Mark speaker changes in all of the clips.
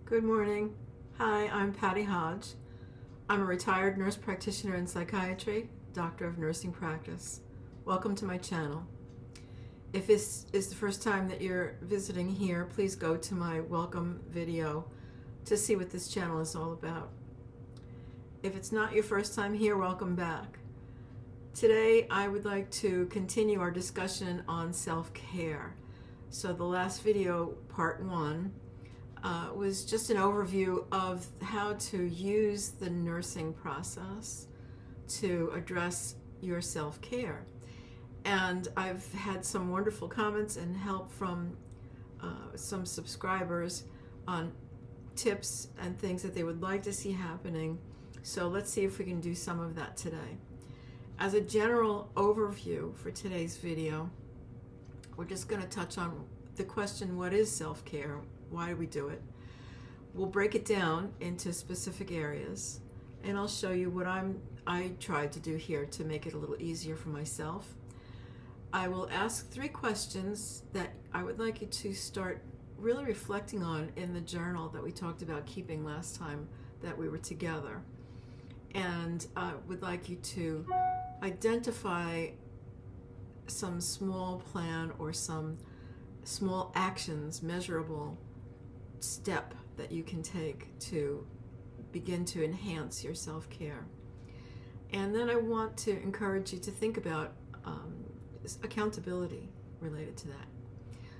Speaker 1: Good morning. Hi, I'm Patty Hodge. I'm a retired nurse practitioner in psychiatry, doctor of nursing practice. Welcome to my channel. If this is the first time that you're visiting here, please go to my welcome video to see what this channel is all about. If it's not your first time here, welcome back. Today I would like to continue our discussion on self-care. So the last video, part 1, was just an overview of how to use the nursing process to address your self-care. And I've had some wonderful comments and help from some subscribers on tips and things that they would like to see happening. So let's see if we can do some of that today. As a general overview for today's video, we're just going to touch on the question, what is self-care? Why do we do it? We'll break it down into specific areas, and I'll show you what I tried to do here to make it a little easier for myself. I will ask 3 questions that I would like you to start really reflecting on in the journal that we talked about keeping last time that we were together. And I would like you to identify some small plan or some small actions, measurable step that you can take to begin to enhance your self-care. And then I want to encourage you to think about accountability related to that.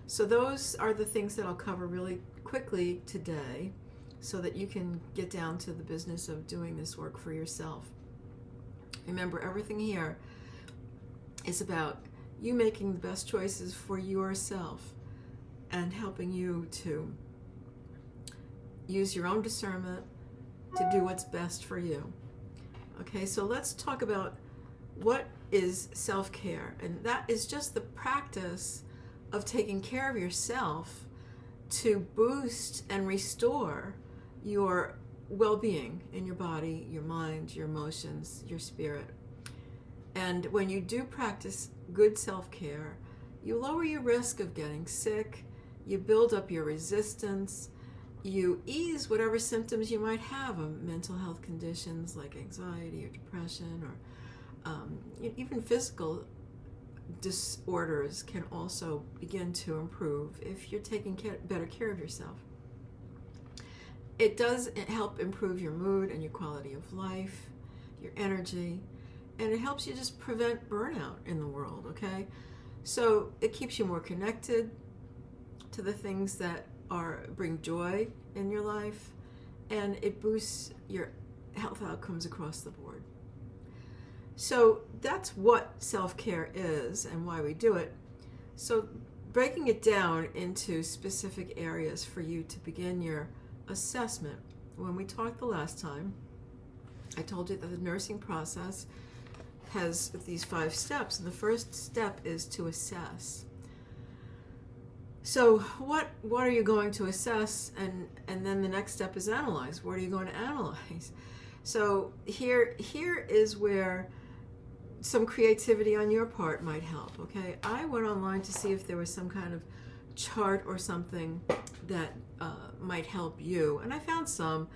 Speaker 1: So those are the things that I'll cover really quickly today so that you can get down to the business of doing this work for yourself. Remember, everything here is about you making the best choices for yourself and helping you to use your own discernment to do what's best for you. Okay, so let's talk about what is self-care. And that is just the practice of taking care of yourself to boost and restore your well-being in your body, your mind, your emotions, your spirit. And when you do practice good self-care, you lower your risk of getting sick, you build up your resistance, you ease whatever symptoms you might have of mental health conditions like anxiety or depression, or even physical disorders can also begin to improve if you're taking better care of yourself. It does help improve your mood and your quality of life, your energy, and it helps you just prevent burnout in the world, okay? So it keeps you more connected to the things that bring joy in your life, and it boosts your health outcomes across the board. So that's what self-care is and why we do it. So breaking it down into specific areas for you to begin your assessment. When we talked the last time, I told you that the nursing process has these 5 steps, and the first step is to assess. So what are you going to assess, and then the next step is analyze. What are you going to analyze? So here is where some creativity on your part might help, okay? I went online to see if there was some kind of chart or something that might help you, and I found some,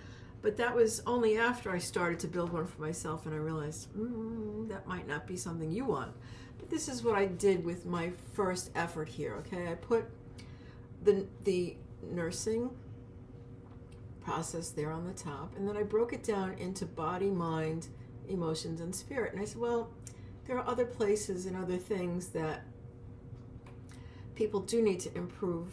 Speaker 1: but that was only after I started to build one for myself, and I realized that might not be something you want. But this is what I did with my first effort here, okay? I put the nursing process there on the top, and then I broke it down into body, mind, emotions, and spirit. And I said, well, there are other places and other things that people do need to improve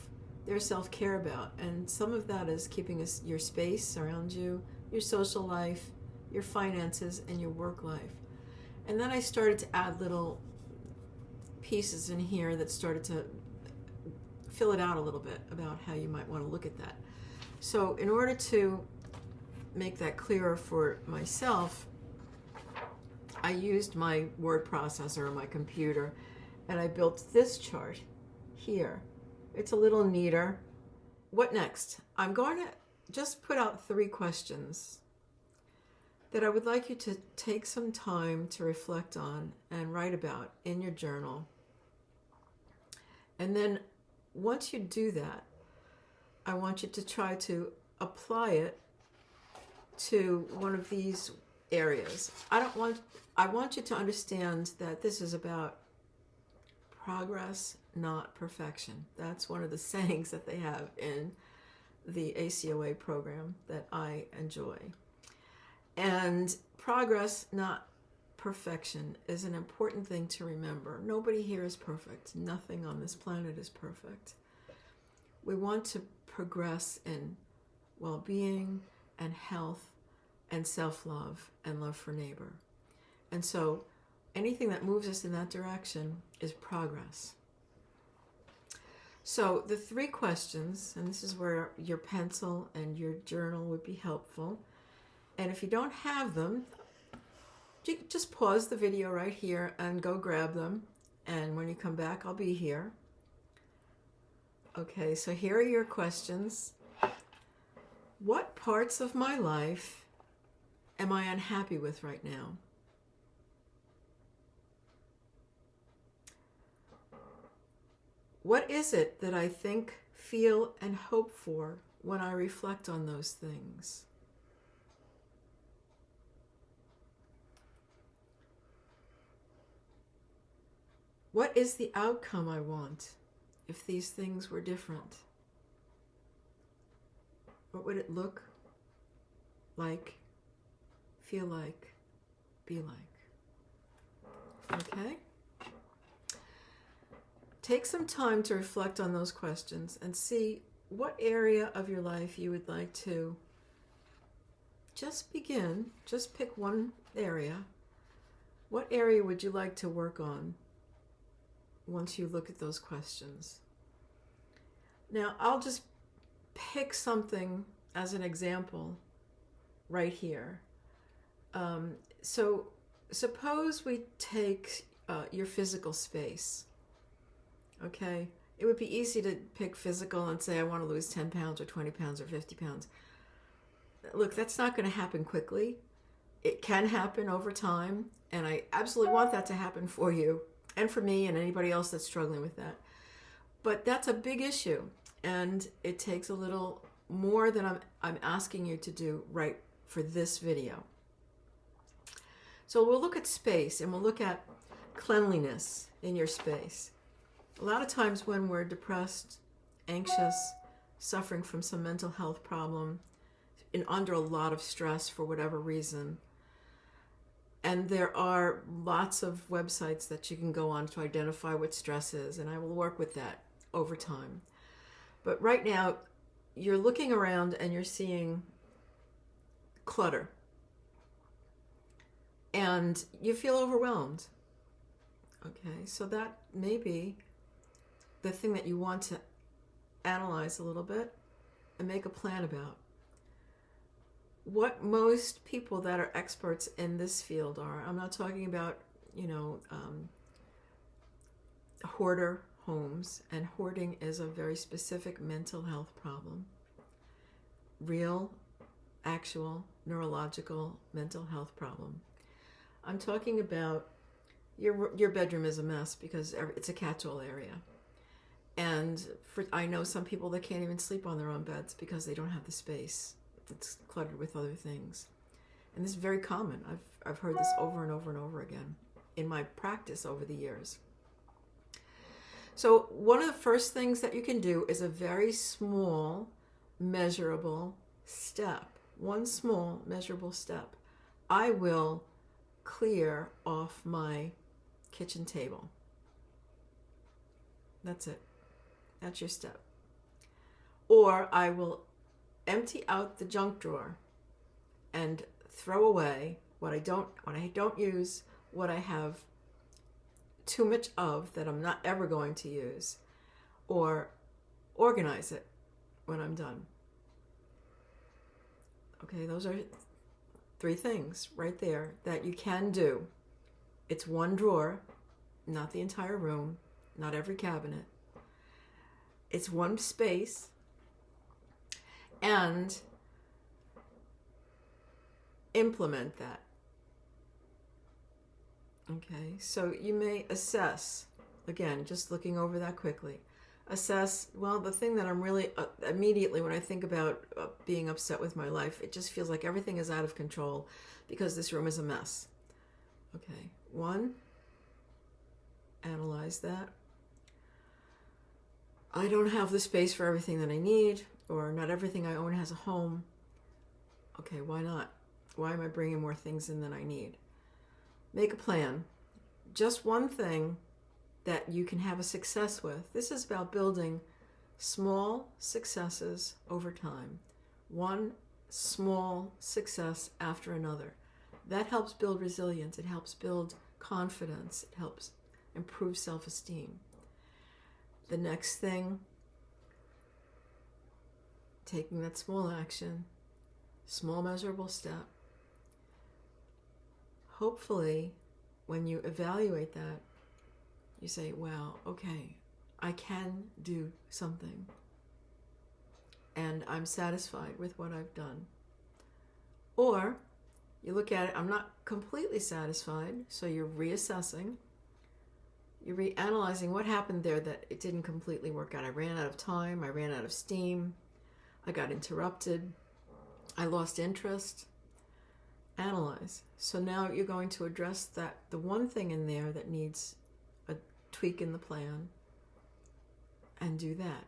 Speaker 1: their self-care about, and some of that is keeping your space around you, your social life, your finances, and your work life. And then I started to add little pieces in here that started to fill it out a little bit about how you might want to look at that. So in order to make that clearer for myself, I used my word processor on my computer, and I built this chart here. It's a little neater. What next? I'm going to just put out 3 questions that I would like you to take some time to reflect on and write about in your journal. And then once you do that, I want you to try to apply it to one of these areas. I want you to understand that this is about progress, not perfection. That's one of the sayings that they have in the ACOA program that I enjoy. And progress, not perfection, is an important thing to remember. Nobody here is perfect. Nothing on this planet is perfect. We want to progress in well-being and health and self-love and love for neighbor. And so anything that moves us in that direction is progress. So the 3 questions, and this is where your pencil and your journal would be helpful. And if you don't have them, you can just pause the video right here and go grab them. And when you come back, I'll be here. Okay, so here are your questions. What parts of my life am I unhappy with right now? What is it that I think, feel, and hope for when I reflect on those things? What is the outcome I want if these things were different? What would it look like, feel like, be like? Okay? Take some time to reflect on those questions and see what area of your life you would like to just begin. Just pick one area. What area would you like to work on once you look at those questions? Now, I'll just pick something as an example right here. So suppose we take your physical space. Okay, it would be easy to pick physical and say, I want to lose 10 pounds or 20 pounds or 50 pounds. Look, that's not going to happen quickly. It can happen over time, and I absolutely want that to happen for you and for me and anybody else that's struggling with that. But that's a big issue, and it takes a little more than I'm asking you to do right for this video. So we'll look at space, and we'll look at cleanliness in your space. A lot of times when we're depressed, anxious, suffering from some mental health problem, under a lot of stress for whatever reason, and there are lots of websites that you can go on to identify what stress is, and I will work with that over time. But right now, you're looking around and you're seeing clutter, and you feel overwhelmed. Okay, so that may be the thing that you want to analyze a little bit and make a plan about. What most people that are experts in this field are, I'm not talking about, hoarder homes, and hoarding is a very specific mental health problem. Real, actual, neurological mental health problem. I'm talking about your bedroom is a mess because it's a catch-all area. And I know some people that can't even sleep on their own beds because they don't have the space. It's cluttered with other things. And this is very common. I've heard this over and over and over again in my practice over the years. So one of the first things that you can do is a very small, measurable step. One small, measurable step. I will clear off my kitchen table. That's it. That's your step. Or I will empty out the junk drawer and throw away what I don't use, what I have too much of that I'm not ever going to use, or organize it when I'm done. Okay, those are 3 things right there that you can do. It's one drawer, not the entire room, not every cabinet. It's one space, and implement that. Okay, so you may assess, again, just looking over that quickly, assess, well, the thing that I'm really, immediately when I think about being upset with my life, it just feels like everything is out of control because this room is a mess. Okay, 1, analyze that. I don't have the space for everything that I need, or not everything I own has a home. Okay, why not? Why am I bringing more things in than I need? Make a plan. Just one thing that you can have a success with. This is about building small successes over time. One small success after another. That helps build resilience. It helps build confidence. It helps improve self-esteem. The next thing, taking that small action, small measurable step. Hopefully, when you evaluate that, you say, wow, okay, I can do something. And I'm satisfied with what I've done. Or you look at it, I'm not completely satisfied, so you're reassessing. You're reanalyzing what happened there that it didn't completely work out. I ran out of time, I ran out of steam, I got interrupted, I lost interest. Analyze. So now you're going to address that, the one thing in there that needs a tweak in the plan, and do that,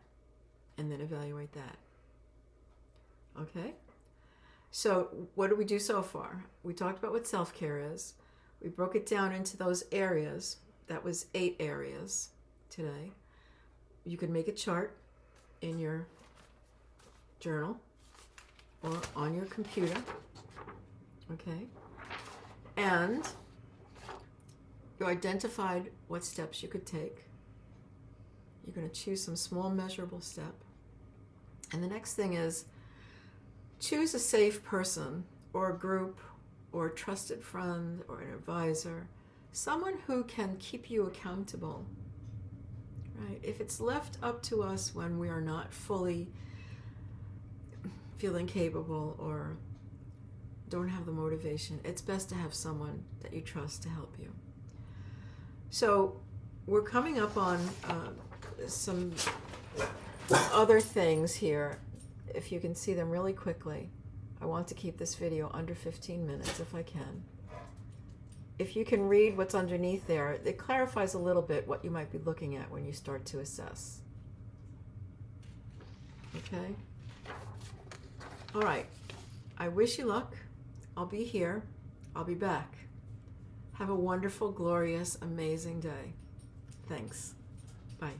Speaker 1: and then evaluate that. Okay? So what did we do so far? We talked about what self-care is. We broke it down into those areas. That was 8 areas today. You could make a chart in your journal or on your computer. Okay? And you identified what steps you could take. You're going to choose some small measurable step. And the next thing is choose a safe person or a group or a trusted friend or an advisor, someone who can keep you accountable. Right? If it's left up to us when we are not fully feeling capable or don't have the motivation, it's best to have someone that you trust to help you. So we're coming up on some other things here. If you can see them really quickly. I want to keep this video under 15 minutes if I can. If you can read what's underneath there, it clarifies a little bit what you might be looking at when you start to assess. Okay? All right. I wish you luck. I'll be here. I'll be back. Have a wonderful, glorious, amazing day. Thanks. Bye.